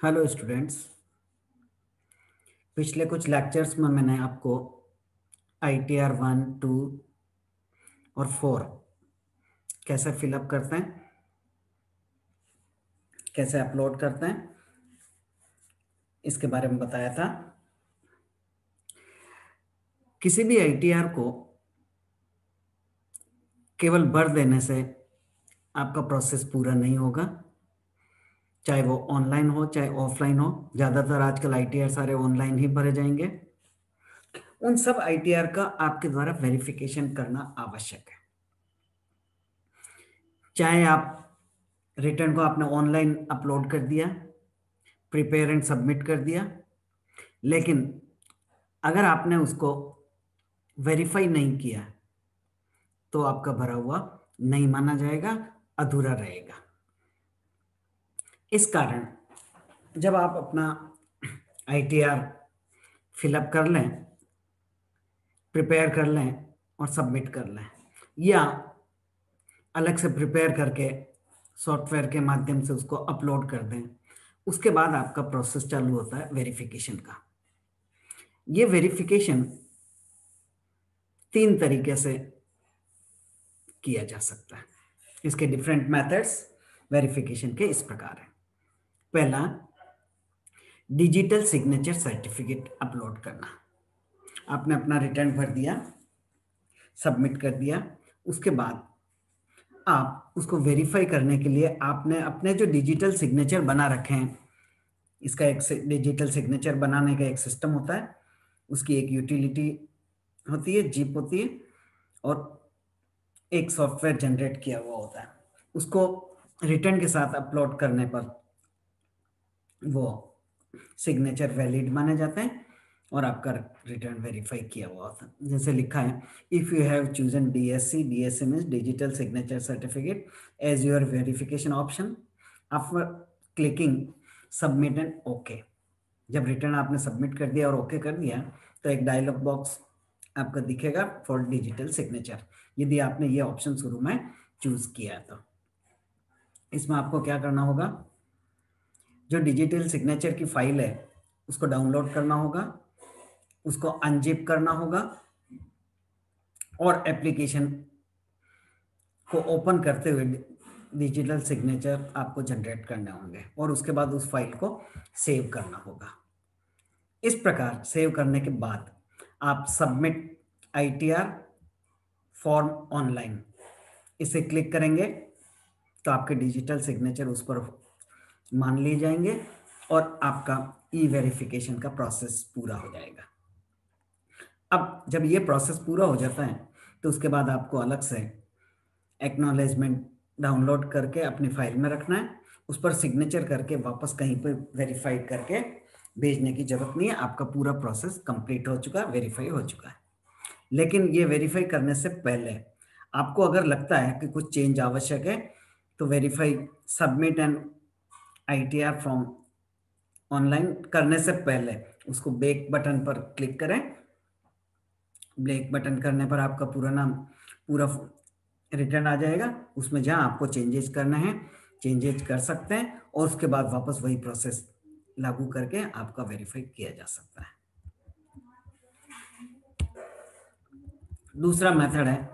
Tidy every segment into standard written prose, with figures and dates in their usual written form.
Hello students. पिछले कुछ lectures में मैंने आपको ITR 1, 2 और 4 कैसे फिलअप करते हैं, कैसे अपलोड करते हैं, इसके बारे में बताया था। किसी भी ITR को केवल भर देने से आपका प्रोसेस पूरा नहीं होगा, चाहे वो ऑनलाइन हो चाहे ऑफलाइन हो। ज़्यादातर आजकल ITR सारे ऑनलाइन ही भरे जाएंगे। उन सब ITR का आपके द्वारा वेरिफिकेशन करना आवश्यक है। चाहे आप रिटर्न को आपने ऑनलाइन अपलोड कर दिया, प्रिपेयर एंड सबमिट कर दिया, लेकिन अगर आपने उसको वेरीफाई नहीं किया तो आपका भरा हुआ नहीं माना जाएगा, अधूरा रहेगा। इस कारण जब आप अपना ITR फिलअप कर लें, प्रिपेयर कर लें और सबमिट कर लें, या अलग से प्रिपेयर करके सॉफ्टवेयर के माध्यम से उसको अपलोड कर दें, उसके बाद आपका प्रोसेस चालू होता है वेरिफिकेशन का। ये वेरिफिकेशन 3 तरीके से किया जा सकता है। इसके डिफरेंट मेथड्स वेरिफिकेशन के इस प्रकार है। पहला, डिजिटल सिग्नेचर सर्टिफिकेट अपलोड करना। आपने अपना रिटर्न भर दिया, सबमिट कर दिया, उसके बाद आप उसको वेरीफाई करने के लिए आपने अपने जो डिजिटल सिग्नेचर बना रखे हैं, इसका एक डिजिटल सिग्नेचर बनाने का एक सिस्टम होता है, उसकी एक यूटिलिटी होती है, जिप होती है, और एक सॉफ्टवेयर जनरेट किया हुआ होता है। उसको रिटर्न के साथ अपलोड करने पर वो सिग्नेचर वैलिड माने जाते हैं और आपका रिटर्न वेरीफाई किया हुआ होता है। जैसे लिखा है, if you have chosen DSC means digital signature certificate as your verification option, after clicking submit and okay. जब रिटर्न आपने सबमिट कर दिया और ओके कर दिया तो एक डायलॉग बॉक्स आपका दिखेगा फॉर डिजिटल सिग्नेचर, यदि आपने ये ऑप्शन शुरू में चूज किया है तो। इसमें आपको क्या करना होगा, जो डिजिटल सिग्नेचर की फाइल है उसको डाउनलोड करना होगा, उसको अनजिप करना होगा और एप्लीकेशन को ओपन करते हुए डिजिटल सिग्नेचर आपको जनरेट करने होंगे और उसके बाद उस फाइल को सेव करना होगा। इस प्रकार सेव करने के बाद आप सबमिट ITR फॉर्म ऑनलाइन इसे क्लिक करेंगे तो आपके डिजिटल सिग्नेचर उस पर मान लिए जाएंगे और आपका वेरिफिकेशन का प्रोसेस पूरा हो जाएगा। अब जब ये प्रोसेस पूरा हो जाता है तो उसके बाद आपको अलग से एक्नॉलेजमेंट डाउनलोड करके अपनी फाइल में रखना है, उस पर सिग्नेचर करके वापस कहीं पर वेरीफाइड करके भेजने की जरूरत नहीं है। आपका पूरा प्रोसेस कंप्लीट हो चुका है, वेरीफाई हो चुका है। लेकिन ये वेरीफाई करने से पहले आपको अगर लगता है कि कुछ चेंज आवश्यक है तो verify submit and ITR form online करने से पहले उसको बैक बटन पर क्लिक करें। ब्लैक बटन करने पर आपका पूरा नाम, पूरा रिटर्न आ जाएगा, उसमें जहां आपको चेंजेस करना है चेंजेस कर सकते हैं और उसके बाद वापस वही प्रोसेस लागू करके आपका वेरीफाई किया जा सकता है। दूसरा मेथड है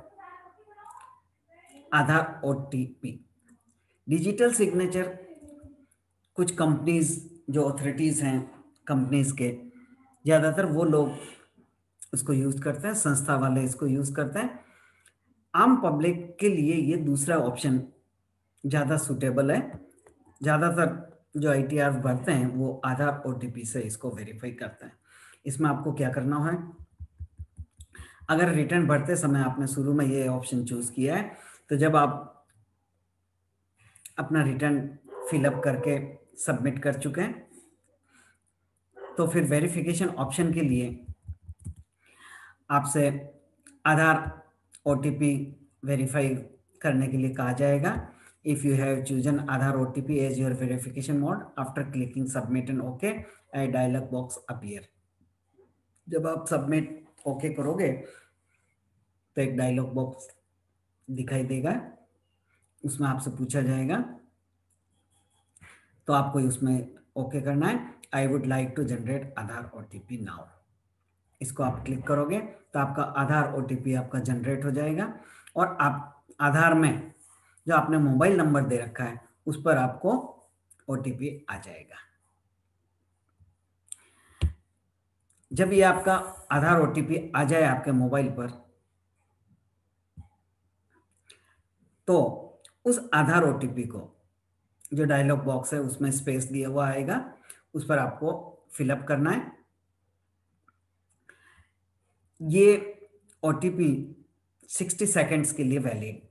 आधार OTP। डिजिटल सिग्नेचर कुछ कंपनीज जो अथॉरिटीज हैं कंपनीज के, ज़्यादातर वो लोग उसको यूज़ करते हैं, संस्था वाले इसको यूज़ करते हैं। आम पब्लिक के लिए ये दूसरा ऑप्शन ज़्यादा सूटेबल है। ज़्यादातर जो ITR भरते हैं वो आधार OTP से इसको वेरीफाई करते हैं। इसमें आपको क्या करना है, अगर रिटर्न भरते समय आपने शुरू में ये ऑप्शन चूज़ किया है तो जब आप अपना रिटर्न फिलअप करके सबमिट कर चुके हैं तो फिर वेरिफिकेशन ऑप्शन के लिए आपसे आधार OTP वेरीफाई करने के लिए कहा जाएगा। If you have chosen Aadhaar OTP as your verification mode, after clicking submit and okay a dialog box appear. जब आप सबमिट ओके करोगे तो एक डायलॉग बॉक्स दिखाई देगा, उसमें आपसे पूछा जाएगा तो आपको उसमें ओके करना है। I would like to generate Aadhaar OTP now, इसको आप क्लिक करोगे तो आपका आधार ओटीपी आपका जनरेट हो जाएगा और आप आधार में जो आपने मोबाइल नंबर दे रखा है उस पर आपको ओटीपी आ जाएगा। जब ये आपका आधार ओटीपी आ जाए आपके मोबाइल पर, तो उस आधार ओटीपी को जो डायलॉग बॉक्स है उसमें स्पेस दिया हुआ आएगा, उस पर आपको फिलअप करना है। ये ओटीपी 60 सेकेंड्स के लिए वैलिड,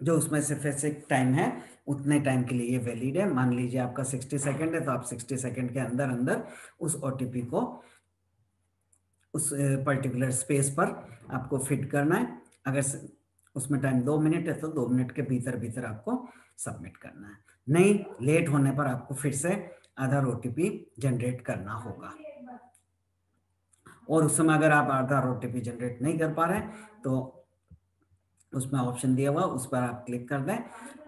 जो उसमें स्पेसिफिक टाइम है उतने टाइम के लिए ये वैलिड है। मान लीजिए आपका 60 सेकेंड है तो आप 60 सेकेंड के अंदर अंदर उस ओटीपी को उस पर्टिकुलर स्पेस पर आपको फिट करना है। अगर उसमें टाइम 2 मिनट है तो 2 मिनट के भीतर भीतर आपको सबमिट करना है। नहीं, लेट होने पर आपको फिर से आधार ओटीपी जनरेट करना होगा। और उस समय अगर आप आधार ओटीपी जनरेट नहीं कर पा रहे हैं तो उसमें ऑप्शन दिया हुआ उस पर आप क्लिक कर दें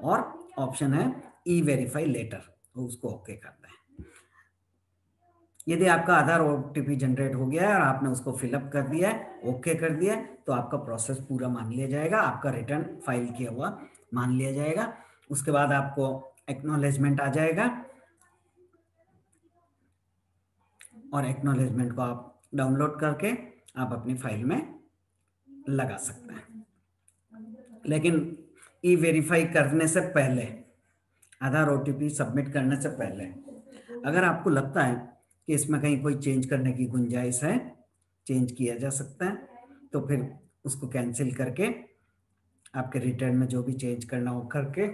और ऑप्शन है ई वेरीफाई लेटर, तो उसको ओके कर दें। यदि आपका आधार ओटीपी जनरेट हो गया है और आपने उसको फिलअप कर दिया है, ओके कर दिया है, तो आपका प्रोसेस पूरा मान लिया जाएगा, आपका रिटर्न फाइल किया हुआ मान लिया जाएगा। उसके बाद आपको एक्नॉलेजमेंट आ जाएगा और एक्नॉलेजमेंट को आप डाउनलोड करके आप अपनी फाइल में लगा सकते हैं। लेकिन ई वेरीफाई करने से पहले, आधार ओटीपी सबमिट करने से पहले, अगर आपको लगता है कि इसमें कहीं कोई चेंज करने की गुंजाइश है, चेंज किया जा सकता है, तो फिर उसको कैंसिल करके आपके रिटर्न में जो भी चेंज करना हो करके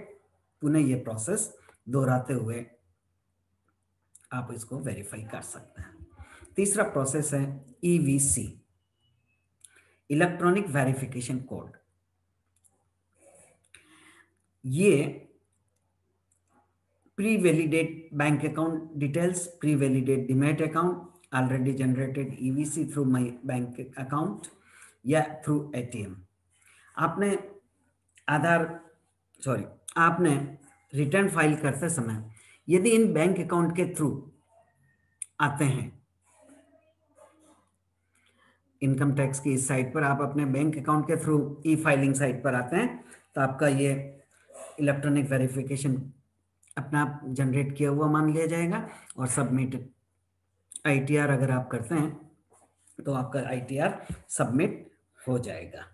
पुनः ये प्रोसेस दोहराते हुए आप इसको वेरीफाई कर सकते हैं। तीसरा प्रोसेस है ईवीसी, इलेक्ट्रॉनिक वेरिफिकेशन कोड। ये pre-validate bank account details, pre-validate demat account, already generated EVC through my bank account या थ्रू ATM। आपने आधार सॉरी आपने रिटर्न फाइल करते समय यदि इन बैंक अकाउंट के थ्रू आते हैं, इनकम टैक्स की इस साइट पर आप अपने बैंक अकाउंट के थ्रू ई फाइलिंग साइट पर आते हैं, तो आपका ये इलेक्ट्रॉनिक वेरिफिकेशन अपना आप जनरेट किया हुआ मान लिया जाएगा और सबमिट आईटीआर अगर आप करते हैं तो आपका आईटीआर सबमिट हो जाएगा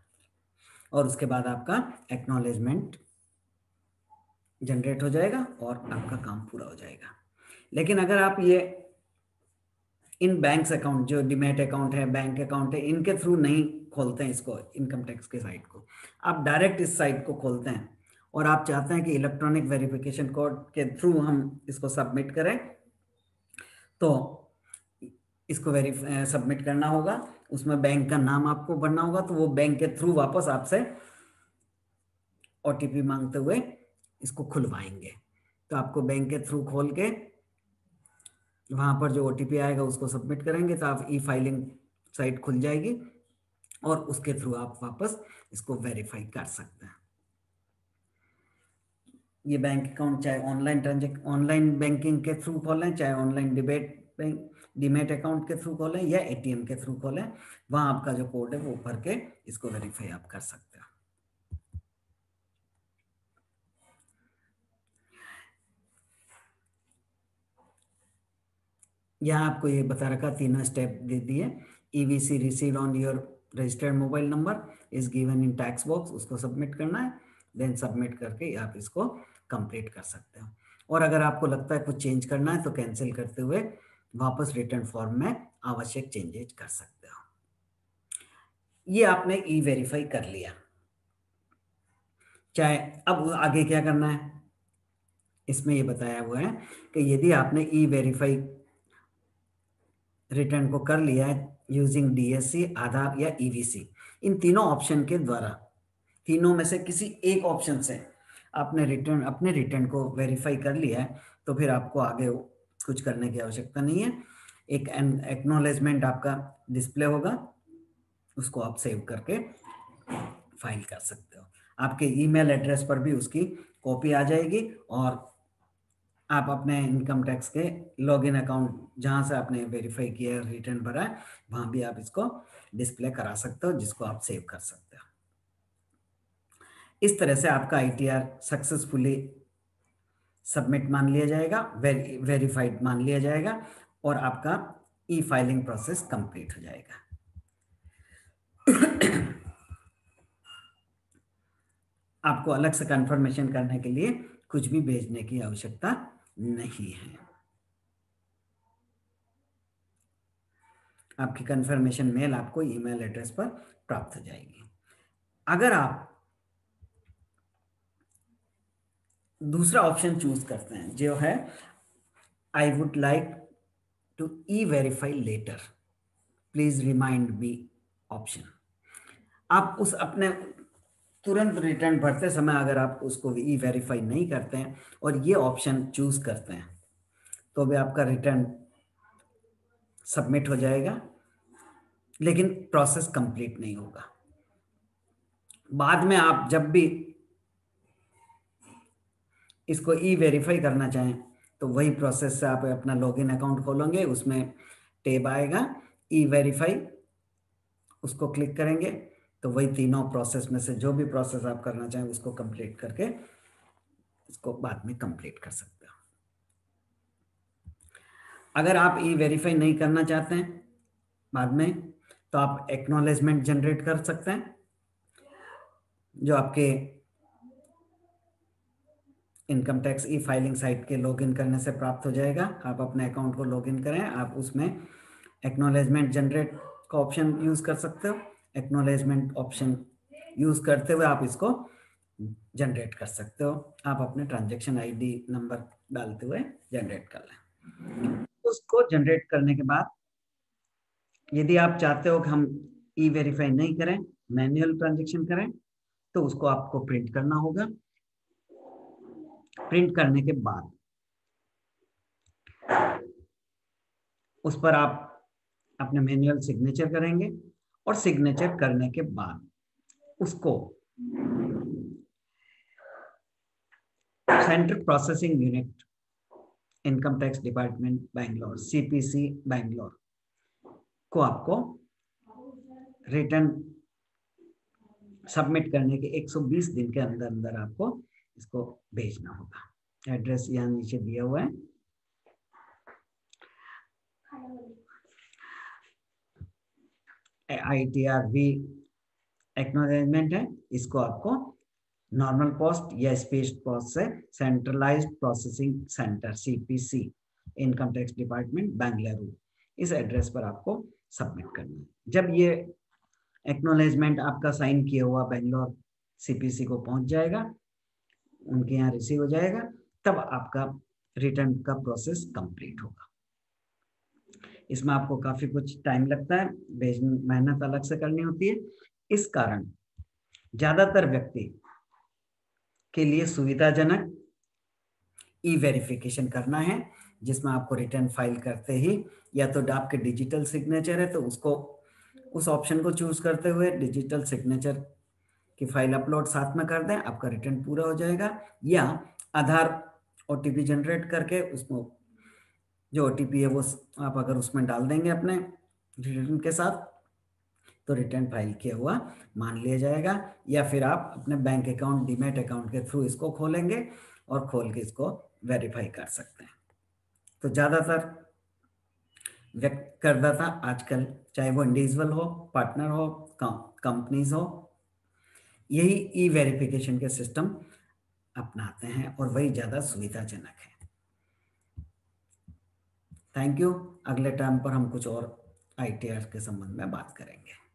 और उसके बाद आपका एक्नॉलेजमेंट जनरेट हो जाएगा और आपका काम पूरा हो जाएगा। लेकिन अगर आप ये इन बैंक्स अकाउंट जो डीमैट अकाउंट है, बैंक अकाउंट है, इनके थ्रू नहीं खोलते हैं इसको, इनकम टैक्स के साइट को, आप डायरेक्ट इस साइट को खोलते हैं और आप चाहते हैं कि इलेक्ट्रॉनिक वेरिफिकेशन कोड के थ्रू हम इसको सबमिट करें, तो इसको सबमिट करना होगा। उसमें बैंक का नाम आपको भरना होगा, तो वो बैंक के थ्रू वापस आपसे ओटीपी मांगते हुए इसको खुलवाएंगे। तो आपको बैंक के थ्रू खोल के वहाँ पर जो ओटीपी आएगा उसको सबमिट करेंगे तो आप ई फाइलिंग साइट खुल जाएगी और उसके थ्रू आप वापस इसको वेरीफाई कर सकते हैं। ये बैंक अकाउंट चाहे ऑनलाइन बैंकिंग के थ्रू खोलें, चाहे ऑनलाइन डीमेट अकाउंट के थ्रू खोलें या एटीएम के थ्रू खोलें, वहाँ आपका जो कोड है वो भर के इसको वेरीफाई आप कर सकते हैं। यहाँ आपको ये बता रखा, तीनों स्टेप दे दिए। EVC received on your registered mobile number is given in tax box, उसको सबमिट करना है, देन सबमिट करके आप इसको कंप्लीट कर सकते हो। और अगर आपको लगता है कुछ चेंज करना है तो कैंसिल करते हुए वापस रिटर्न फॉर्म में आवश्यक चेंजेज कर सकते हो। ये आपने ई वेरीफाई कर लिया। चाहे अब आगे क्या करना है, इसमें ये बताया हुआ है कि यदि आपने ई वेरीफाई रिटर्न को कर लिया है यूजिंग डीएससी, आधार या ईवीसी, इन तीनों ऑप्शन के द्वारा, तीनों में से किसी एक ऑप्शन से आपने अपने रिटर्न को वेरीफाई कर लिया है, तो फिर आपको आगे कुछ करने की आवश्यकता नहीं है। एक एक्नॉलेजमेंट आपका डिस्प्ले होगा, उसको आप सेव करके फाइल कर सकते हो। आपके ईमेल एड्रेस पर भी उसकी कॉपी आ जाएगी और आप अपने इनकम टैक्स के लॉगिन अकाउंट जहां से आपने वेरीफाई किया है, रिटर्न भरा है, वहां भी आप इसको डिस्प्ले करा सकते हो, जिसको आप सेव कर सकते हो। इस तरह से आपका आईटीआर सक्सेसफुली सबमिट मान लिया जाएगा, वेरीफाइड मान लिया जाएगा, और आपका ई फाइलिंग प्रोसेस कंप्लीट हो जाएगा। आपको अलग से कंफर्मेशन करने के लिए कुछ भी भेजने की आवश्यकता नहीं है। आपकी कंफर्मेशन मेल आपको ईमेल एड्रेस पर प्राप्त हो जाएगी। अगर आप दूसरा ऑप्शन चूज करते हैं जो है I would like to e verify later, please remind me option, आप उस अपने तुरंत रिटर्न भरते समय अगर आप उसको ई वेरीफाई नहीं करते हैं और ये ऑप्शन चूज करते हैं, तो भी आपका रिटर्न सबमिट हो जाएगा, लेकिन प्रोसेस कंप्लीट नहीं होगा। बाद में आप जब भी इसको ई वेरीफाई करना चाहें तो वही प्रोसेस से आप अपना लॉगिन अकाउंट खोलेंगे, उसमें टैब आएगा ई वेरीफाई, उसको क्लिक करेंगे तो वही तीनों प्रोसेस में से जो भी प्रोसेस आप करना चाहें उसको कंप्लीट करके इसको बाद में कंप्लीट कर सकते हो। अगर आप ई वेरीफाई नहीं करना चाहते हैं बाद में, तो आप एक्नॉलेजमेंट जनरेट कर सकते हैं, जो आपके income tax e filing site के लॉगिन करने से प्राप्त हो जाएगा। आप अपने अकाउंट को लॉगिन करें, आप उसमें एक्नॉलेजमेंट जनरेट का ऑप्शन यूज कर सकते हो। एक्नॉलेजमेंट ऑप्शन यूज करते हुए आप इसको जनरेट कर सकते हो। आप अपने ट्रांजैक्शन आईडी नंबर डालते हुए जनरेट कर लें। उसको जनरेट करने के बाद यदि आप चाहते हो कि हम ई वेरीफाई नहीं करें, मैन्युअल ट्रांजैक्शन करें, तो उसको आपको प्रिंट करना होगा। प्रिंट करने के बाद उस पर आप अपने मैन्युअल सिग्नेचर करेंगे, और सिग्नेचर करने के बाद उसको central processing unit income tax department Bangalore CPC Bangalore को आपको रिटर्न सबमिट करने के 120 दिन के अंदर अंदर आपको इसको भेजना होगा। एड्रेस यहाँ नीचे दिया हुआ है। ITRV एक्नॉलेजमेंट है, इसको आपको नॉर्मल पोस्ट या स्पेस्ड पोस्ट से centralised processing centre CPC income tax department Bengaluru, इस एड्रेस पर आपको सबमिट करना है। जब ये एक्नॉलेजमेंट आपका साइन किया हुआ बेंगलोर सीपीसी को पहुंच जाएगा, उनके यहाँ रिसीव हो जाएगा, तब आपका रिटर्न का प्रोसेस कंप्लीट होगा। इसमें आपको काफी कुछ टाइम लगता है, मेहनत अलग से करनी होती है। इस कारण ज्यादातर व्यक्ति के लिए सुविधाजनक ई वेरिफिकेशन करना है, जिसमें आपको रिटर्न फाइल करते ही या तो आपके डिजिटल सिग्नेचर है तो उसको उस ऑप्शन को चूज करते हुए डिजिटल सिग्नेचर की फाइल अपलोड साथ में कर दें, आपका रिटर्न पूरा हो जाएगा। या आधार ओटीपी जनरेट करके उसको जो ओटीपी है वो आप अगर उसमें डाल देंगे अपने रिटर्न के साथ, तो रिटर्न फाइल किया हुआ मान लिया जाएगा। या फिर आप अपने बैंक अकाउंट डीमैट अकाउंट के थ्रू इसको खोलेंगे और खोल के इसको वेरीफाई कर सकते हैं। तो ज़्यादातर करदाता आजकल, चाहे वो इंडिविजुअल हो, पार्टनर हो, कंपनीज हो, यही ई वेरिफिकेशन के सिस्टम अपनाते हैं और वही ज़्यादा सुविधाजनक है। Thank you. अगले टाइम पर हम कुछ और आईटीआर के संबंध में बात करेंगे।